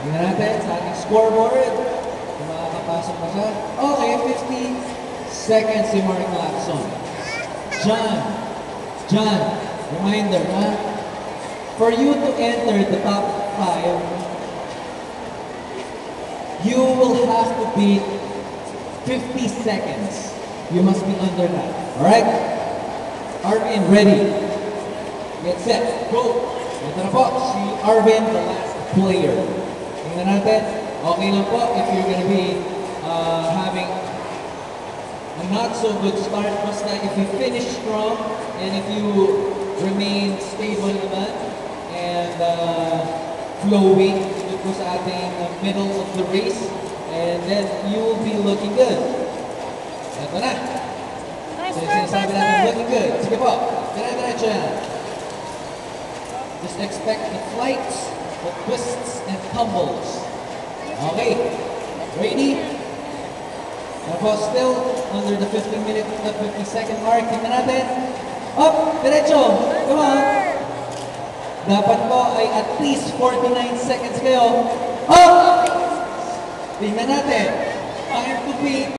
Tingnan natin sa ating scoreboard. Kung makakapasok pa siya. Okay, 50 seconds si Mark Lacson. John, reminder, ha? For you to enter the top 5, you will have to beat 50 seconds. You must be under that. Alright? Arvin, ready? Get set, go! Ito na po, si Arvin, the last player. Tingnan natin. Okay lang po if you're gonna be having a not so good start. Basta if you finish strong and if you remain stable naman and flowing dito sa ating middle of the race, and then you will be looking good. Ito na. So sinasabi natin looking good. Sige po, dire-diretso yan. Just expect the flights, the twists, and tumbles. Okay, ready? Tapos still under the 50-minute, the 50-second mark. Tingnan natin. Up, diretso. Come on. Dapat po ay at least 49 seconds kayo. Up! Tingnan natin. Time to beat.